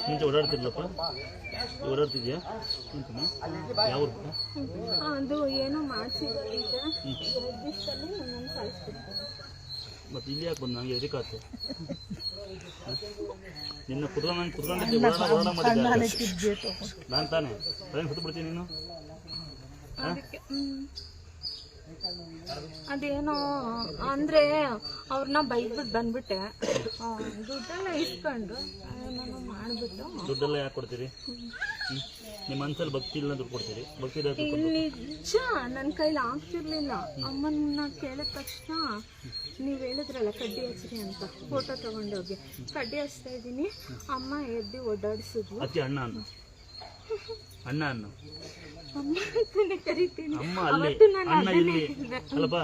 ಮುಂಚೆ ಓಡಾಡ್ತಿರ್ಲಪ್ಪ ಓಡಾಡ್ತಿದ್ಯಾ ಯಾವ ಅದು ಏನೋ ಮಾಡಿಸಿದ್ರೆ ಮತ್ತೆ ಇಲ್ಲಿ ಯಾಕೆ ಬಂದು ನಂಗೆ ಎದಕ್ಕಾಯ್ತು ನಿನ್ನ ಕುತ್ಕೊಂಡಿದ್ದೆ ಓಡಾಡ ಮಾಡಿದ್ದೆ ನಾನು ತಾನೇ ಅದೇನು ಸುತ್ತು ಬಿಡ್ತೀನಿ ನೀನು ಅದೇನೋ ಅಂದ್ರೆ ಅವ್ರನ್ನ ಬೈದ್ಬಿಟ್ಟು ಬಂದ್ಬಿಟ್ಟೆ ದುಡ್ಡೆಲ್ಲ ಇಸ್ಕೊಂಡು ಏನೋ ಮಾಡ್ಬಿಟ್ಟು ದುಡ್ಡೆಲ್ಲ ಯಾಕೆ ಕೊಡ್ತೀರಿ ನಿಮ್ಮ ಮನ್ಸಲ್ಲಿ ಭಕ್ತಿ ಇಲ್ಲ ದುಡ್ಡು ಕೊಡ್ತೀರಿ ಭಕ್ತಿ ನಿಜ ನನ್ನ ಕೈಲಿ ಆಗ್ತಿರ್ಲಿಲ್ಲ ಅಮ್ಮನ ಕೇಳಿದ ತಕ್ಷಣ ನೀವು ಹೇಳಿದ್ರಲ್ಲ ಕಡ್ಡಿ ಹಚ್ಚಿರಿ ಅಂತ ಫೋಟೋ ತಗೊಂಡೋಗಿ ಕಡ್ಡಿ ಹಚ್ತಾ ಇದ್ದೀನಿ ಅಮ್ಮ ಎದ್ದು ಓಡಾಡಿಸಿದ್ವು ಅಣ್ಣ ಅಣ್ಣ ಅನ್ನು ಅಮ್ಮ ಅಂತಾನೆ ಕರಿತೀನಿ ಅಮ್ಮ ಅಲ್ಲಿ ಅಣ್ಣ ಇಲ್ಲಿ ಅಲ್ಲಪ್ಪ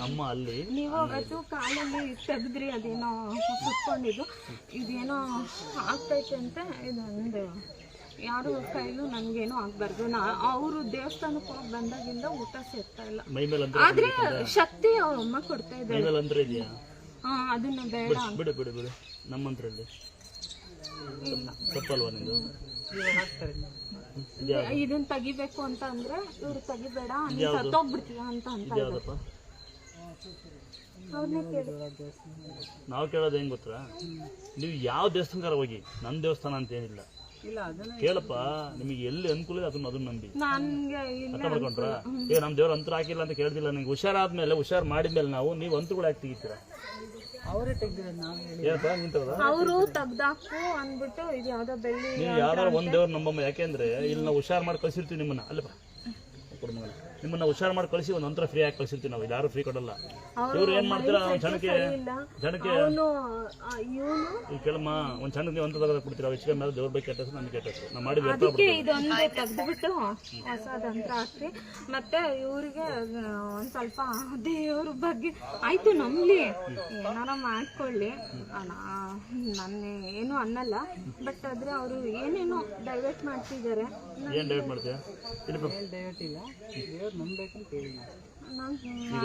ಅಮ್ಮ ಅಲ್ಲಿ ನೀವು ಅವತ್ತು ಕಾಲಲ್ಲಿ ತೆಗೆದ್ರಿ ಅದೇನೋ ಸುತ್ಕೊಂಡಿದ್ದು ಇದೇನೋ ಆಗ್ತೈತೆ ಅಂತ ಇದೊಂದು ಯಾರು ಕೈಲೂ ನನ್ಗೇನೋ ಆಗ್ಬಾರ್ದು ಅವರು ದೇವಸ್ಥಾನಕ್ಕೆ ಹೋಗಿ ಬಂದಾಗಿಂದ ಊಟ ಸೇರ್ತಾ ಇಲ್ಲ ಆದ್ರೆ ಶಕ್ತಿ ಅವ್ರ ಅಮ್ಮ ಕೊಡ್ತಾ ಇದ್ದಾರೆ ಅದನ್ನ ಬೇಡ ಬಿಡು ಬಿಡು ಬಿಡು ನಮ್ಮಂತ್ರಲ್ಲಿ ತಪ್ಪಲ್ವಾ ನಿಂದು ಇದನ್ನ ತೆಗಿಬೇಕು ಅಂತ ಅಂದ್ರೆ ಇವ್ರು ತೆಗಿಬೇಡ ಸತ್ತೋಗ್ಬಿಡ್ತೀಯ ಅಂತ ನಾವು ಕೇಳೋದು ಹೆಂಗ್ ಗೊತ್ತಾ ನೀವು ಯಾವ ದೇವಸ್ಥಾನಕಾರ ಹೋಗಿ ನನ್ನ ದೇವಸ್ಥಾನ ಅಂತ ಏನಿಲ್ಲ ಕೇಳಪ್ಪ ನಿಮಗೆ ಎಲ್ಲಿ ಅನುಕೂಲ ಇದೆ ಅದನ್ನ ನಂಬಿ ಅರ್ಥ ಮಾಡ್ಕೊಂಡ್ರ ನಮ್ಮ ದೇವ್ರ ಅಂತರ ಹಾಕಿಲ್ಲ ಅಂತ ಕೇಳ್ದಿಲ್ಲ ನಿಮ್ಗೆ ಹುಷಾರಾದ್ಮೇಲೆ ಹುಷಾರ್ ಮಾಡಿದ್ಮೇಲೆ ನೀವು ಅಂತರಗಳು ಯಾಕೆ ತೆಗಿತೀರಾ ಅವರೇ ತೆಗ್ದಿರೋದು ಅವರು ತೆಗ್ದಾಕು ಅಂದ್ಬಿಟ್ಟು ಇದು ಯಾವ್ದೋ ಬೆಳ್ಳಿ ನೀವು ಯಾವ್ದಾರು ಒಂದ್ ದೇವ್ರ ನಂಬಮ್ಮ ಯಾಕೆಂದ್ರೆ ಇಲ್ಲಿ ನಾವು ಹುಷಾರ್ ಮಾಡಿ ಕಳ್ಸಿರ್ತೀವಿ ನಿಮ್ಮನ್ನ ಅಲ್ಲಪ್ಪ ನಿಮ್ಮನ್ನ ಹುಷಾರ್ ಮಾಡಿ ಕಳಿಸಿ ಒಂದು ಅಂತರ ಫ್ರೀ ಆಗಿ ಕಳ್ಸಿರ್ತೀವಿ ನಾವು ಯಾರು ಫ್ರೀ ಕೊಡಲ್ಲ ಇವ್ರು ಏನ್ ಮಾಡ್ತೀರಾ ಒಂದ್ ಜನಕ್ಕೆ ಈ ಕೇಳಮ್ಮ ಒಂದ್ ಜನಕ್ಕೆ ಒಂದು ತಗದ ಕೊಡ್ತೀರಾ ಹೆಚ್ಚಿಗೆ ಮೇಲೆ ದೇವ್ರ ಬಗ್ಗೆ ಕೆಟ್ಟ ನಮ್ಗೆ ಕೆಟ್ಟ ನಾವು ಮಾಡಿದ್ವಿ ಇದೊಂದು ತೆಗ್ದ್ಬಿಟ್ಟು ಹೊಸದಂತ್ರ ಹಾಕ್ರಿ ಮತ್ತೆ ಇವ್ರಿಗೆ ಒಂದ್ ಸ್ವಲ್ಪ ದೇವ್ರ ಬಗ್ಗೆ ಆಯ್ತು ನಂಬ್ಲಿ ಏನಾರ ಮಾಡ್ಕೊಳ್ಳಿ ನನ್ನ ಏನು ಅನ್ನಲ್ಲ ಬಟ್ ಆದ್ರೆ ಅವರು ಏನೇನೋ ಡೈವರ್ಟ್ ಮಾಡ್ತಿದ್ದಾರೆ ಏನ್ ಡೈವರ್ಟ್ ಮಾಡ್ತೀಯ ಡೈವರ್ಟ್ ಇಲ್ಲ ದೇವ್ರು ನಂಬೇಕಂತ ಹೇಳಿ ಈಗ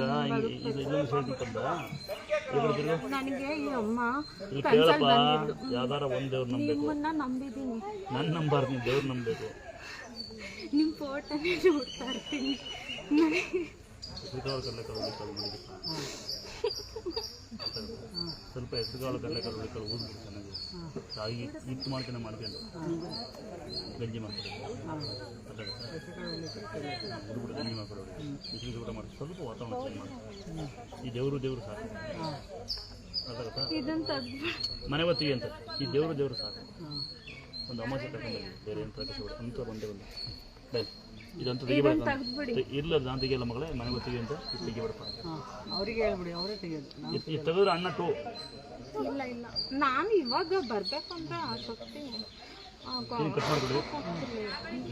ನನಗೆ ಈ ಅಮ್ಮ ಕೇಳಪ್ಪ ಯಾವ್ದಾರ ಒಂದ್ ದೇವ್ರು ನಂಬಬೇಕು ನಂಬಿದೀನಿ ನನ್ ನಂಬಾರ್ದು ನೀವು ದೇವ್ರು ನಂಬಬೇಕು ನಿಮ್ ಫೋಟೋನೇ ನೋಡ್ತಾ ಇರ್ತೀನಿ ಸ್ವಲ್ಪ ಹೆಸರುಗಾಳು ಕಡಲೆಕಾಳು ಹುಳಿಕಾಳು ಊದ್ಬಿಟ್ಟು ಚೆನ್ನಾಗಿ ತಾಯಿ ಹಿಟ್ಟು ಮಾಡ್ಕೊಂಡು ಗಂಜಿ ಮಾಡ್ತಾರೆ ಹುಡುಗರು ಗಂಜಿ ಮಾಡ್ಕೊಳ್ಳೋದು ಇಷ್ಟು ಊಟ ಮಾಡಿ ಸ್ವಲ್ಪ ವಾತಾವರಣ ಚೇಂಜ್ ಮಾಡಿ ಈ ದೇವರು ಸಾಕು ಅದಾಗತ್ತಾ ಮನೆ ಹೊತ್ತಿಗೆ ಅಂತ ಈ ದೇವರು ಸಾಕು ಒಂದು ಅಮಾಸೆ ತಗೊಂಡು ಬೇರೆ ಏನು ಪ್ರಕಾಶ ಅಂತ ಒಂದೇ ಒಂದು ಇದಂತೂ ತೆಗಿಬೇಡ ಇರ್ಲದ ನಾನು ತೆಗಿಯಲ್ಲ ಮಗಳೇ ಮನೆ ಗೊತ್ತಿಗೆ ಅಂತ ತೆಗಿಬೇಡಪ್ಪ ಅವ್ರಿಗೆ ಹೇಳ್ಬಿಡಿ ಅವರೇ ತೆಗಿಯೋದು ಇದು ತೆಗೆದ್ರೆ ಅಣ್ಣ ಟೂ ಇಲ್ಲ ಇಲ್ಲ ನಾನು ಇವಾಗ ಬರ್ಬೇಕಂದ್ರೆ ಆಸಕ್ತಿ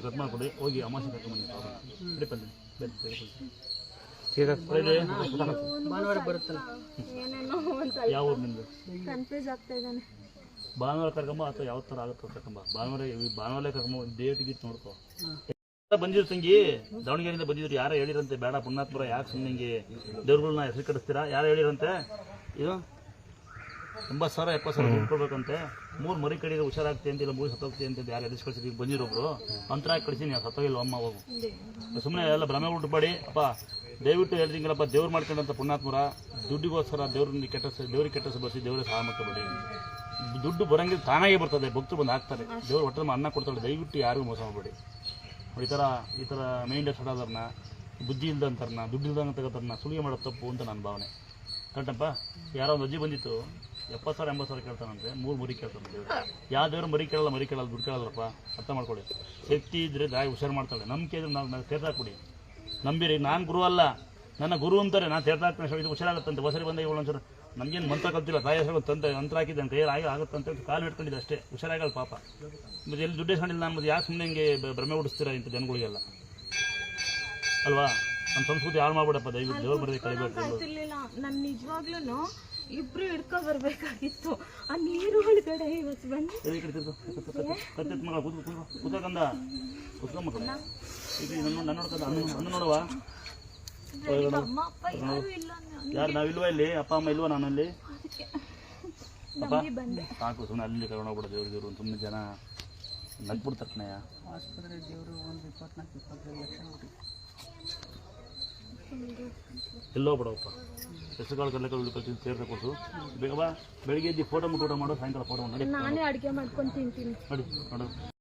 ಕಟ್ ಮಾಡ್ಕೊಡಿ ಹೋಗಿ ಅಮಾಸೆ ಕರ್ಕೊಂಡ್ಬನ್ನಿ ಭಾನುವಾರ ಬರುತ್ತಲ್ಲ ಏನೇನೋ ಒಂದ್ಸಲ ಯಾವ ಊರು ನಿಮ್ದು ಕನ್ಫ್ಯೂಸ್ ಆಗ್ತಾ ಇದ್ದಾನೆ ಭಾನುವಾರ ಕರ್ಕೊಂಬ ಅಥವಾ ಯಾವ ಥರ ಆಗುತ್ತೋ ಕರ್ಕೊಂಬ ಭಾನುವಾರ ಕರ್ಕೊಂಬ ಡೇಟ್ ಗೀಟ್ ನೋಡ್ಕೋ ಬಂದಿದ್ರು ತಂಗಿ ದಾವಣಗೆರೆಯಿಂದ ಬಂದಿದ್ರು ಯಾರೋ ಹೇಳಿರಂತೆ ಬೇಡ ಪುಣ್ಯಾತ್ಮರ ಯಾಕೆ ಸುಮ್ಮನೆ ಹಿಂಗೆ ದೇವ್ರುಗಳನ್ನ ಹೆಸರು ಕಡಿಸ್ತೀರಾ ಯಾರು ಹೇಳಿರಂತೆ ಇದು 80,000 70,000 ಉಳ್ಕೊಳ್ಬೇಕಂತೆ 3 ಮರಿ ಕಡಿದ್ರೆ ಹುಷಾರಾಗ್ತಿ ಅಂತ ಇಲ್ಲ 3 ಸತ್ತೋಗ್ತಿ ಅಂತ ಯಾರು ಎದಿಸ್ ಕಳಿಸಿದ್ವಿ ಬಂದಿರೋಬ್ರು ಅಂತರ ಕಳಿಸಿ ನೀವು ಸತ್ತೋಗಿಲ್ವ ಅಮ್ಮ ಹೋಗು ಸುಮ್ಮನೆ ಎಲ್ಲ ಭ್ರಮೆ ಉಂಟುಪಡಿ ಅಪ್ಪ ದಯವಿಟ್ಟು ಹೇಳ್ದಿಂಗಿಲ್ಲಪ್ಪ ದೇವ್ರು ಮಾಡ್ಕೊಂಡಂತ ಪುಣ್ಯಾತ್ಮರ ದುಡ್ಡಿಗೋಸ್ಕರ ದೇವ್ರಿಗೆ ಕೆಟ್ಟ ಬರ್ಸಿ ದೇವ್ರಿಗೆ ಸಹಾಯ ಮಾಡ್ಕೊಬೇಡಿ ದುಡ್ಡು ಬರಂಗಿಲ್ಲ ತಾನಾಗೇ ಬರ್ತದೆ ಭಕ್ತರು ಬಂದು ಹಾಕ್ತಾರೆ ದೇವ್ರು ಹೊಟ್ಟೆ ಅನ್ನ ಕೊಡ್ತಾಳೆ ದಯವಿಟ್ಟು ಯಾರಿಗೂ ಮೋಸ ಮಾಡಬೇಡಿ ಈ ಥರ ಮೈಂಡ್ ಸೆಟ್ ಆದವ್ರನ್ನ ಬುದ್ಧಿ ಇಲ್ದಂತಾರನ್ನ ದುಡ್ಡು ಇಲ್ದಂಗೆ ತಗೋತಾರನ್ನ ಸುಲಿಗೆ ಮಾಡೋದು ತಪ್ಪು ಅಂತ ನನ್ನ ಭಾವನೆ ಕರೆಕ್ಟಪ್ಪ ಯಾರೋ ಒಂದು ಅಜ್ಜಿ ಬಂದಿತ್ತು 70,000 80,000 ಕೇಳ್ತಾನಂತೆ 3 ಮರಿ ಕೇಳ್ತಾನಂತೆ ಯಾವ ದೇವ್ರು ಮರಿ ಕೇಳಲ್ಲ ದುಡ್ಡು ಕೇಳಲ್ಲಪ್ಪ ಅರ್ಥ ಮಾಡ್ಕೊಳ್ಳಿ ಶಕ್ತಿ ಇದ್ರೆ ದಾಯಿ ಹುಷಾರು ಮಾಡ್ತಾಳೆ ನಂಬಿಕೆ ಇದ್ರೆ ನಾವು ತೀರ್ಥಾಕ್ಬಿಡಿ ನಂಬಿರಿ ನಾನು ಗುರು ಅಲ್ಲ ನನ್ನ ಗುರು ಅಂತಾರೆ ನಾನು ತೀರ್ಥಾಕ್ತೀನಿ ಹುಷಾರಾಗುತ್ತಂತೆ ಹೊಸರಿ ಬಂದಾಗ ಒಂದ್ಸಲ ನಮಗೇನು ಮಂತ್ರ ಕಲ್ತಿಲ್ಲ ತಾಯಿ ಹೆಸರು ತಂತ ಮಂತ್ರ ಹಾಕಿದ್ದೆ ಕೈಯಲ್ಲಿ ಆಗುತ್ತಂತ ಕಾಲು ಇಟ್ಕೊಂಡಿದ್ದೆ ಅಷ್ಟೇ ಹುಷಾರಾಗಲ್ಲ ಪಾಪ ಮತ್ತೆ ಎಲ್ಲಿ ದುಡ್ಡು ಇಸ್ಕೊಂಡಿಲ್ಲ ನಾನು ಮತ್ತೆ ಯಾಕೆ ಸುಮ್ಮನೆ ಹಿಂಗೆ ಭ್ರಮೆ ಹುಡಿಸ್ತೀರಾ ಇಂಥ ಜನಗಳಿಗೆಲ್ಲ ಅಲ್ವಾ ನಮ್ಮ ಸಂಸ್ಕೃತಿ ಹಾಳು ಮಾಡ್ಬಿಡಪ್ಪ ದಯವಿಟ್ಟು ದೇವ್ರ ಬರದೆ ಕಳಿಬೇಕು ನಾನು ನಿಜವಾಗ್ಲೂ ಇಬ್ರು ಹಿಡ್ಕೊ ಬರ್ಬೇಕಾಗಿತ್ತು ಆ ನೀರು ಒಳಗಡೆ ಇವತ್ತು ಬಂದು ಕೂತ್ಕೊಂಡ ಕೂತ್ಕೊಂಬ ನನ್ನ ನೋಡ್ಕೊಂಡ ಅನ್ನ ನೋಡುವ ಯಾರು ನಾವಿಲ್ವಾ ಇಲ್ಲಿ ಅಪ್ಪ ಅಮ್ಮ ಇಲ್ವಾ ನಾನಲ್ಲಿ ನಂಬಿ ಬಂದೆ. ಸಾಕು ಸುಮ್ಮನೆ ಅಲ್ಲಿ ಕರ್ಕೊಂಡೋಗ್ಬಿಡ ದೇವ್ರು ಸುಮ್ಮನೆ ಜನ ನಗ್ಬಿಡ್ತಾರೆ ಕಣಯ್ಯ. ಆಸ್ಪತ್ರೆ ದೇವರು ಒಂದು 24-25 ಲಕ್ಷ ಎಲ್ಲೋ ಬಿಡಪ್ಪ ಹೆಸರುಗಳು ಕಡಲೆಕಾಳು ಕಳ್ಸಿ ಸೇರ್ಸ ಕೊಟ್ಟು ಬೇಗ ಬಾ. ಬೆಳಿಗ್ಗೆ ಎದ್ದು ಫೋಟೋ ಮುಟ್ಟು ಊಟ ಮಾಡೋ, ಸಾಯಂಕಾಲ ಫೋಟೋ ಮಾಡಿ ನಾನೇ ಅಡುಗೆ ಮಾಡ್ಕೊಂಡು ತಿಂತೀನಿ. ನೋಡಿ ನೋಡು.